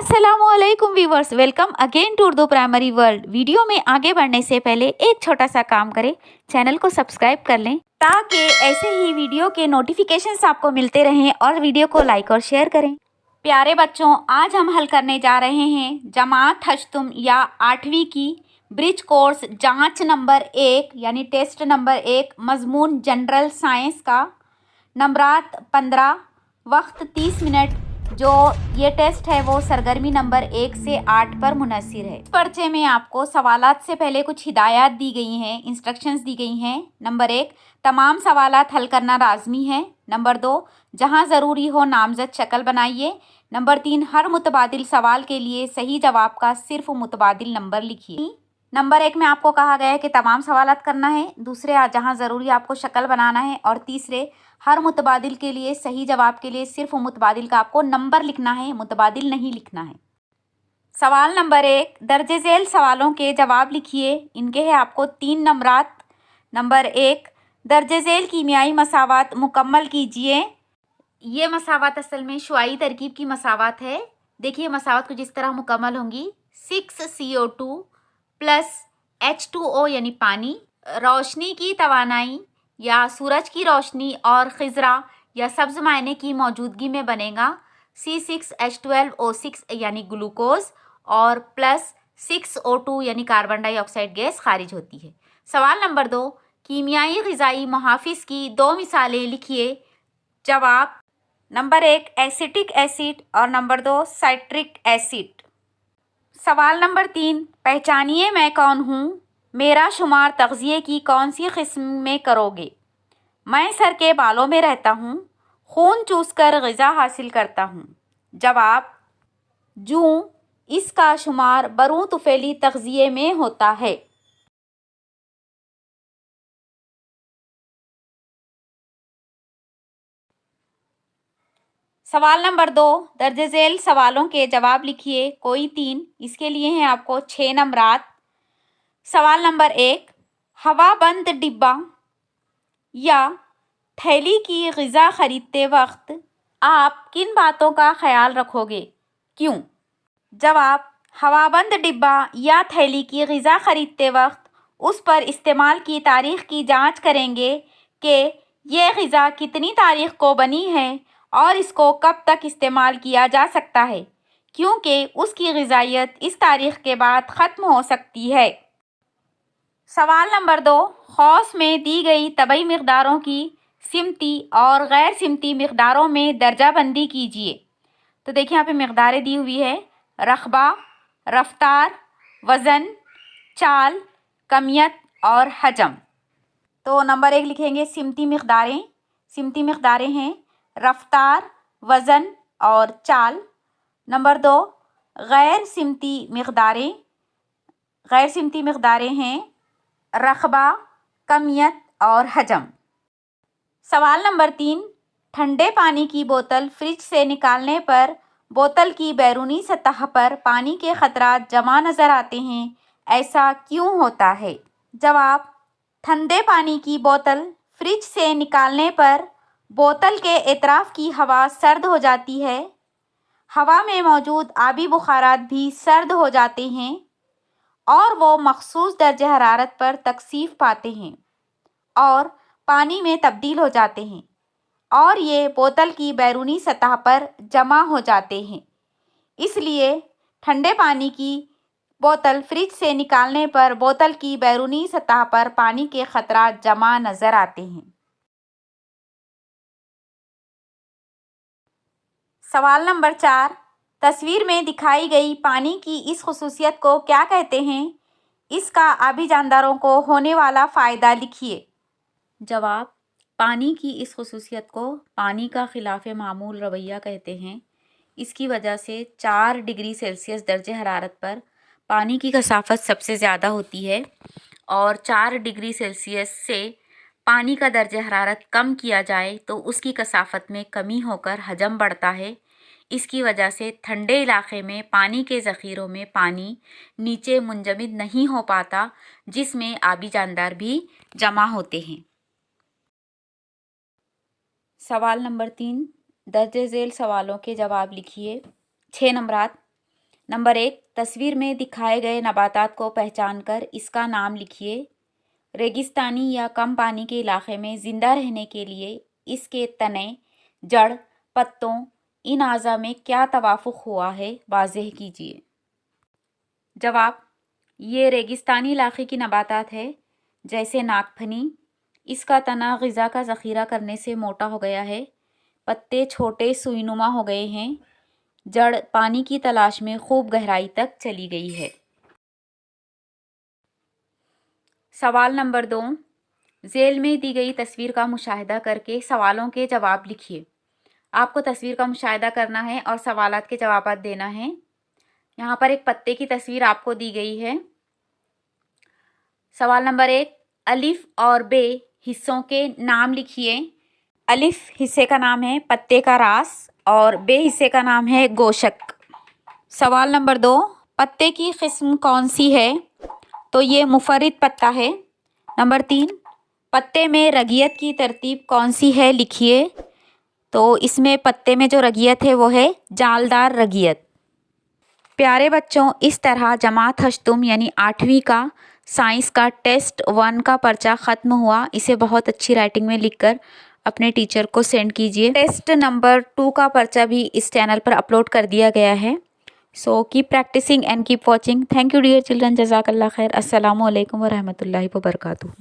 अस्सलामुअलैकुम viewers, welcome again to Urdu primary world. Video में आगे बढ़ने से पहले एक छोटा सा काम करें, चैनल को सब्सक्राइब कर लें ताकि ऐसे ही वीडियो के नोटिफिकेशंस आपको मिलते रहें और वीडियो को लाइक और शेयर करें। प्यारे बच्चों, आज हम हल करने जा रहे हैं जमात हश्तुम या 8वीं की ब्रिज कोर्स जांच नंबर 1 यानी टेस्ट नंबर 1 मजमून जनरल साइंस का नंबरात 15 वक्त 30 मिनट। जो ये टेस्ट है वो सरगर्मी नंबर 1 से 8 पर मुनहसिर है। इस पर्चे में आपको सवालात से पहले कुछ हिदायत दी गई हैं, इंस्ट्रक्शंस दी गई हैं। नंबर 1, तमाम सवालात हल करना लाजमी है। नंबर 2, जहां ज़रूरी हो नामज़द शक्ल बनाइए। नंबर 3, हर मुतबादिल सवाल के लिए सही जवाब का सिर्फ मुतबादिल नंबर लिखिए। नंबर 1 में आपको कहा गया है कि तमाम सवालात करना है। दूसरे, जहां ज़रूरी आपको शक्ल बनाना है। और तीसरे, हर मुतबादिल के लिए सही जवाब के लिए सिर्फ मुतबादिल का आपको नंबर लिखना है, मुतबादिल नहीं लिखना है। सवाल नंबर 1, दर्जे झेल सवालों के जवाब लिखिए। इनके हैं आपको 3 नंबरात। नंबर 1, दर्जे झेल कीमियाई मसावात मुकम्मल कीजिए। ये मसावात असल में शुआई तरकीब की मसावात है। देखिए मसावात कुछ इस तरह मुकम्मल होंगी। 6CO2 प्लस H2O यानी पानी, रोशनी की तवानाई या सूरज की रोशनी और खिजरा या सब्ज मायने की मौजूदगी में बनेगा C6H12O6 यानी ग्लूकोज और प्लस 6O2 यानी कार्बन डाइऑक्साइड गैस खारिज होती है। सवाल नंबर 2, कीमियाई ग़िज़ाई मुहाफ़िज़ की 2 मिसालें लिखिए। जवाब नंबर 1 एसिटिक एसिड और नंबर 2 साइट्रिक एसिड। सवाल नंबर 3, पहचानिए मैं कौन हूँ। मेरा शुमार तग़ज़िये की कौन सी किस्म में करोगे। मैं सर के बालों में रहता हूँ, खून चूसकर ग़िज़ा हासिल करता हूँ। जवाब जूं, इसका शुमार बरूं तुफ़ैली तग़ज़िये में होता है। सवाल नंबर 2, दर्जे झेल सवालों के जवाब लिखिए। कोई 3, इसके लिए हैं आपको 6 नंबरात। सवाल नंबर 1, हवाबंद डिब्बा या थैली की ग़िज़ा ख़रीदते वक्त आप किन बातों का ख्याल रखोगे, क्यों। जवाब हवाबंद डिब्बा या थैली की ग़िज़ा ख़रीदते वक्त उस पर इस्तेमाल की तारीख़ की जांच करेंगे कि ये ग़िज़ा कितनी तारीख़ को बनी है और इसको कब तक इस्तेमाल किया जा सकता है, क्योंकि उसकी ग़िज़ाइयत इस तारीख़ के बाद ख़त्म हो सकती है। सवाल नंबर 2, खौस में दी गई तबई मिक़दारों की सिमती और गैर सिमती मिक़दारों में दर्जा बंदी कीजिए। तो देखिए यहाँ पे मिक़दारें दी हुई है, रक़बा, रफ्तार, वज़न, चाल, कमियत और हजम। तो नंबर 1 लिखेंगे सिमती मिक़दारें। सिमती मिक़दारें हैं रफ्तार, वज़न और चाल। नंबर 2, गैर सिमती मिक़दारें। गैर सिमती मिक़दारें हैं रक़बा, कमियत और हजम। सवाल नंबर 3, ठंडे पानी की बोतल फ्रिज से निकालने पर बोतल की बैरूनी सतह पर पानी के ख़तरात जमा नज़र आते हैं, ऐसा क्यों होता है। जवाब ठंडे पानी की बोतल फ्रिज से निकालने पर बोतल के एतराफ़ की हवा सर्द हो जाती है। हवा में मौजूद आबी बुखारात भी सर्द हो जाते हैं और वो मखसूस दर्जे हरारत पर तकसीफ़ पाते हैं और पानी में तब्दील हो जाते हैं और ये बोतल की बैरूनी सतह पर जमा हो जाते हैं। इसलिए ठंडे पानी की बोतल फ्रिज से निकालने पर बोतल की बैरूनी सतह पर पानी के ख़तरात जमा नज़र आते हैं। सवाल नंबर 4, तस्वीर में दिखाई गई पानी की इस खुसूसियत को क्या कहते हैं। इसका आबी जानदारों को होने वाला फ़ायदा लिखिए। जवाब पानी की इस खुसूसियत को पानी का खिलाफ मामूल रवैया कहते हैं। इसकी वजह से 4 डिग्री सेल्सियस दर्जे हरारत पर पानी की कसाफत सबसे ज़्यादा होती है और 4 डिग्री सेल्सियस से पानी का दर्जे हरारत कम किया जाए तो उसकी कसाफत में कमी होकर हजम बढ़ता है। इसकी वजह से ठंडे इलाके में पानी के ज़ख़ीरों में पानी नीचे मुंजमद नहीं हो पाता, जिसमें आबी जानदार भी जमा होते हैं। सवाल नंबर 3, दर्जे झेल सवालों के जवाब लिखिए। 6 नंबरात। नंबर 1, तस्वीर में दिखाए गए नबातात को पहचान कर इसका नाम लिखिए। रेगिस्तानी या कम पानी के इलाके में ज़िंदा रहने के लिए इसके तने, जड़, पत्तों इन अज़ा में क्या तवाफ़ुक़ हुआ है, वाज़ेह कीजिए। जवाब, ये रेगिस्तानी इलाके की नबातात है, जैसे नागफनी। इसका तना ग़िज़ा का ज़ख़ीरा करने से मोटा हो गया है, पत्ते छोटे सुईनुमा हो गए हैं, जड़ पानी की तलाश में खूब गहराई तक चली गई है। सवाल नंबर 2, ज़ेल में दी गई तस्वीर का मुशाहिदा करके सवालों के जवाब लिखिए। आपको तस्वीर का मुशाहिदा करना है और सवालात के जवाब देना है। यहाँ पर एक पत्ते की तस्वीर आपको दी गई है। सवाल नंबर 1, अलिफ और बे हिस्सों के नाम लिखिए। अलिफ हिस्से का नाम है पत्ते का रास और बे हिस्से का नाम है गोशक। सवाल नंबर 2, पत्ते की किस्म कौन सी है? तो ये मुफर्रिद पत्ता है। नंबर 3, पत्ते में रगियत की तरतीब कौन सी है, लिखिए। तो इसमें पत्ते में जो रगियत है वो है जालदार रगियत। प्यारे बच्चों, इस तरह जमात हश्तुम यानी 8वीं का साइंस का टेस्ट 1 का पर्चा ख़त्म हुआ। इसे बहुत अच्छी राइटिंग में लिखकर अपने टीचर को सेंड कीजिए। टेस्ट नंबर 2 का पर्चा भी इस चैनल पर अपलोड कर दिया गया है। So keep practicing and keep watching. Thank you dear children, जज़ाकल्लाह खैर। अस्सलामु अलैकुम व रहमतुल्लाहि व बरकातुहू।